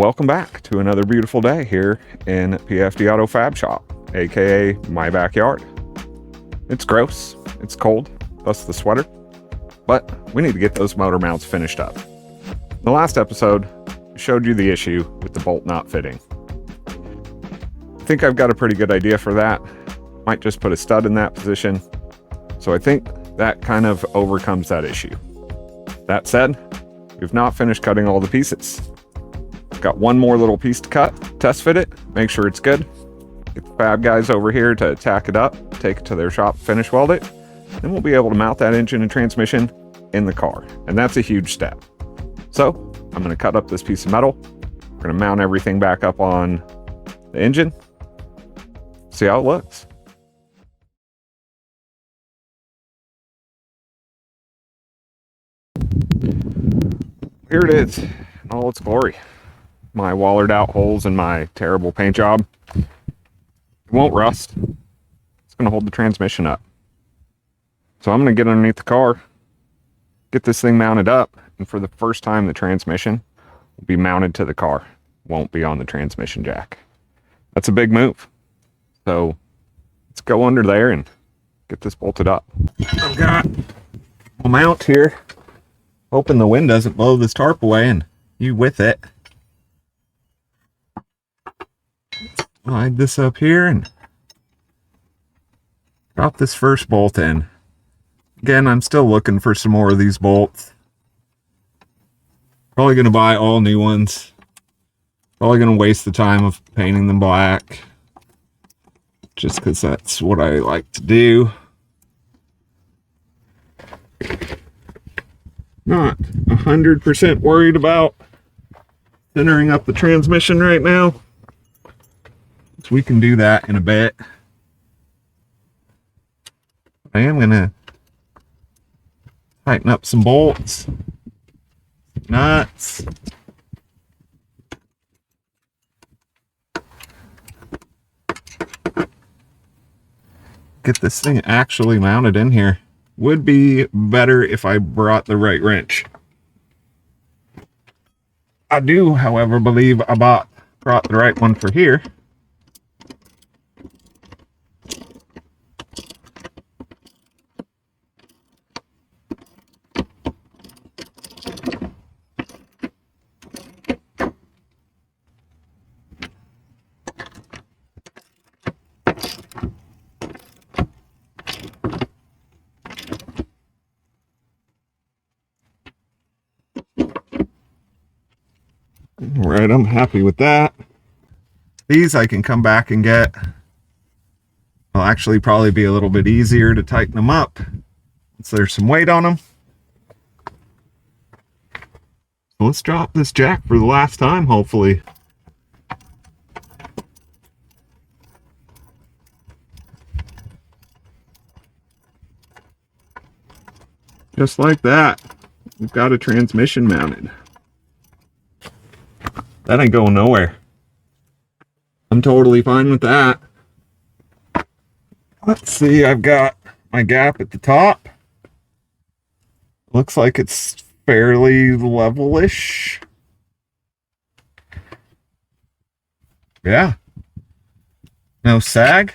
Welcome back to another beautiful day here in PFDAuto Fab Shop, aka my backyard. It's gross, it's cold, plus the sweater, but we need to get those motor mounts finished up. In the last episode, I showed you the issue with the bolt not fitting. I think I've got a pretty good idea for that. Might just put a stud in that position. So I think that kind of overcomes that issue. That said, we've not finished cutting all the pieces. Got one more little piece to cut, test fit it, make sure it's good. Get the fab guys over here to tack it up, take it to their shop, finish weld it. Then we'll be able to mount that engine and transmission in the car. And that's a huge step. So I'm gonna cut up this piece of metal. We're gonna mount everything back up on the engine. See how it looks. Here it is in all its glory. My wallered out holes in my terrible paint job. It won't rust. It's going to hold the transmission up. So I'm going to get underneath the car, get this thing mounted up, and for the first time the transmission will be mounted to the car. Won't be on the transmission jack. That's a big move. So let's go under there and get this bolted up. I've got a mount here. Hoping the wind doesn't blow this tarp away and you with it. Slide this up here and drop this first bolt in. Again, I'm still looking for some more of these bolts. Probably going to buy all new ones. Probably going to waste the time of painting them black. Just because that's what I like to do. Not 100% worried about centering up the transmission right now. So we can do that in a bit. I am going to tighten up some bolts, nuts. Get this thing actually mounted in here. Would be better if I brought the right wrench. I do, however, believe I brought the right one for here. All right, I'm happy with that. These I can come back and get. Will actually probably be a little bit easier to tighten them up once there's some weight on them. So let's drop this jack for the last time, hopefully. Just like that, we've got a transmission mounted. That ain't going nowhere. I'm totally fine with that. Let's see, I've got my gap at the top. Looks like it's fairly level-ish. Yeah. No sag.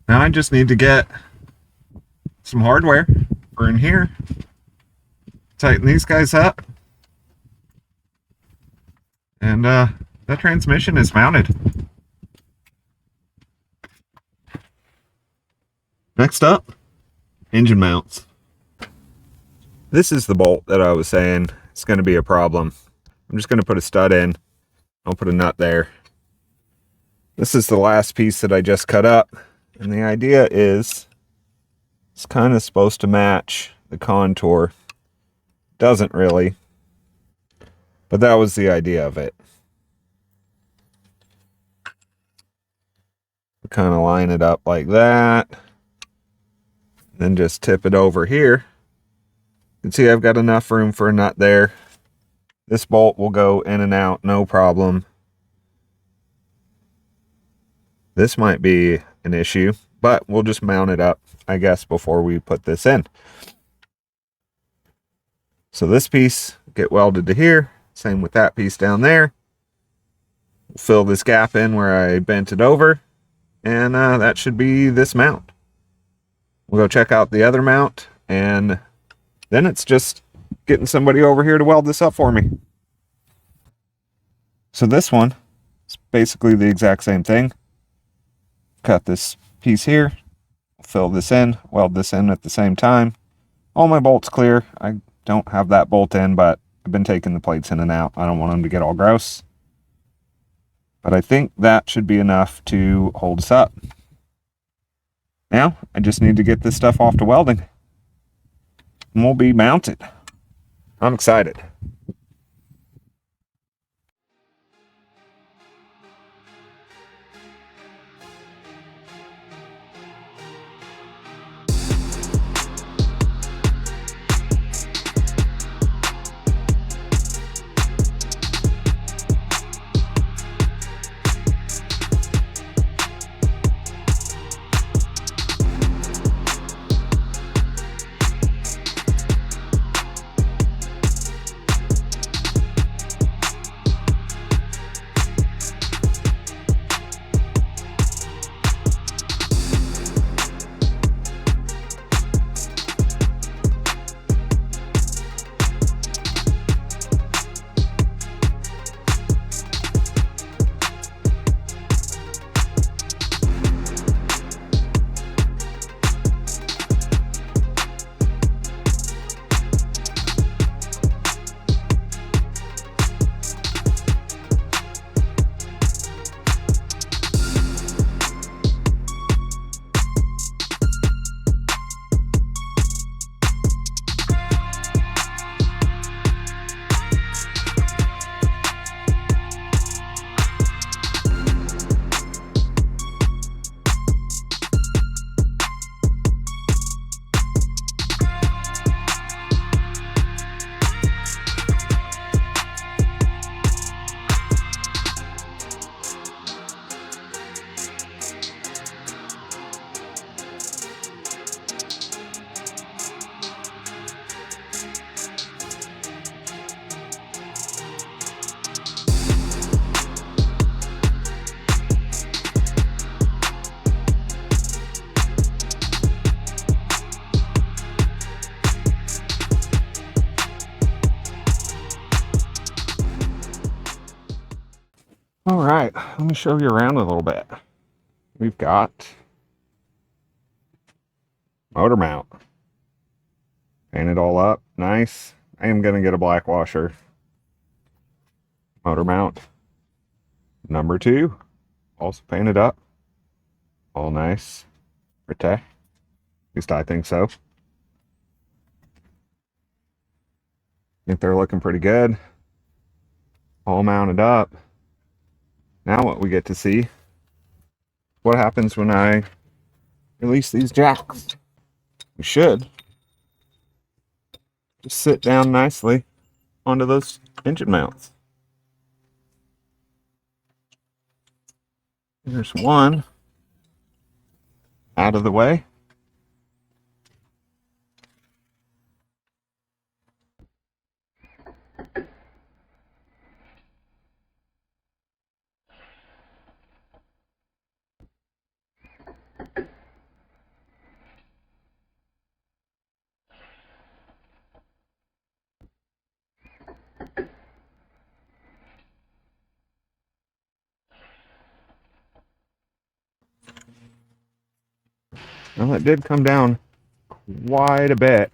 Now I just need to get some hardware for in here. Tighten these guys up. And that transmission is mounted. Next up, engine mounts. This is the bolt that I was saying is going to be a problem. I'm just going to put a stud in. I'll put a nut there. This is the last piece that I just cut up. And the idea is it's kind of supposed to match the contour. Doesn't really. But that was the idea of it. Kind of line it up like that. Then just tip it over here. You can see I've got enough room for a nut there. This bolt will go in and out, no problem. This might be an issue, but we'll just mount it up, I guess, before we put this in. So this piece get welded to here. Same with that piece down there. Fill this gap in where I bent it over, and that should be this mount. We'll go check out the other mount, and then it's just getting somebody over here to weld this up for me. So this one is basically the exact same thing. Cut this piece here, fill this in, weld this in at the same time. All my bolts clear. I don't have that bolt in, but I've been taking the plates in and out. I don't want them to get all gross. But I think that should be enough to hold us up. Now, I just need to get this stuff off to welding, and we'll be mounted. I'm excited. All right, let me show you around a little bit. We've got motor mount. Paint it all up, nice. I am gonna get a black washer. Motor mount number 2, also painted up. All nice. Pretty. At least I think so. I think they're looking pretty good. All mounted up. Now what we get to see, what happens when I release these jacks. We should just sit down nicely onto those engine mounts. There's one out of the way. Well, it did come down quite a bit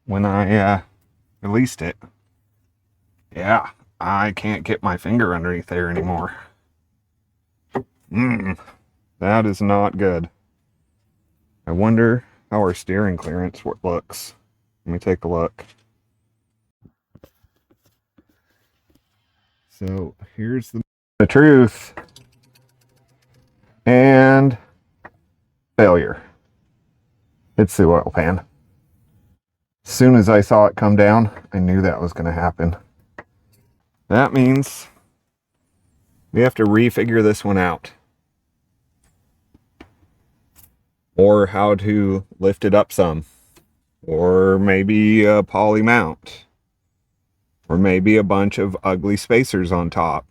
when I released it. Yeah, I can't get my finger underneath there anymore. That is not good. I wonder how our steering clearance looks. Let me take a look. So here's the truth. And failure. It's the oil pan. As soon as I saw it come down, I knew that was going to happen. That means we have to refigure this one out. Or how to lift it up some. Or maybe a poly mount. Or maybe a bunch of ugly spacers on top.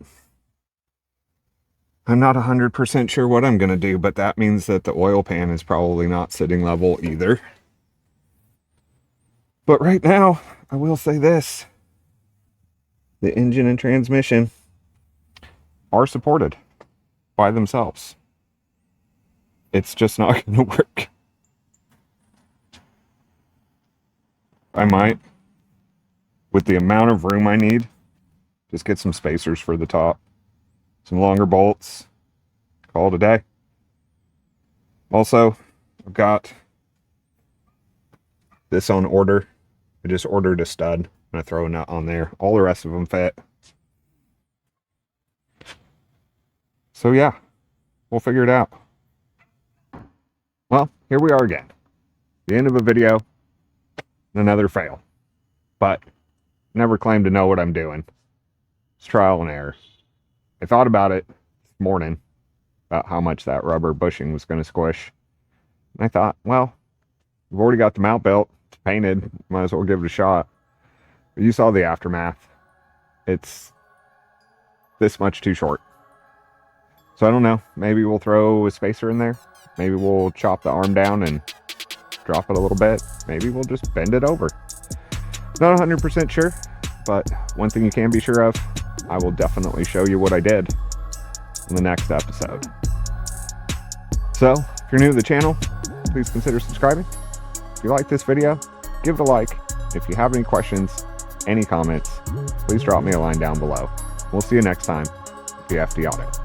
I'm not 100% sure what I'm going to do, but that means that the oil pan is probably not sitting level either. But right now, I will say this. The engine and transmission are supported by themselves. It's just not going to work. I might, with the amount of room I need, just get some spacers for the top. Some longer bolts. Call it a day. Also, I've got this on order. I just ordered a stud. I'm going to throw a nut on there. All the rest of them fit. So yeah, we'll figure it out. Well, here we are again. The end of a video. Another fail. But never claim to know what I'm doing. It's trial and error. I thought about it this morning, about how much that rubber bushing was going to squish. And I thought, well, we've already got the mount built. It's painted. Might as well give it a shot. But you saw the aftermath. It's this much too short. So I don't know. Maybe we'll throw a spacer in there. Maybe we'll chop the arm down and drop it a little bit. Maybe we'll just bend it over. Not 100% sure, but one thing you can be sure of, I will definitely show you what I did in the next episode. So, if you're new to the channel, please consider subscribing. If you like this video, give it a like. If you have any questions, any comments, please drop me a line down below. We'll see you next time. PFDAuto.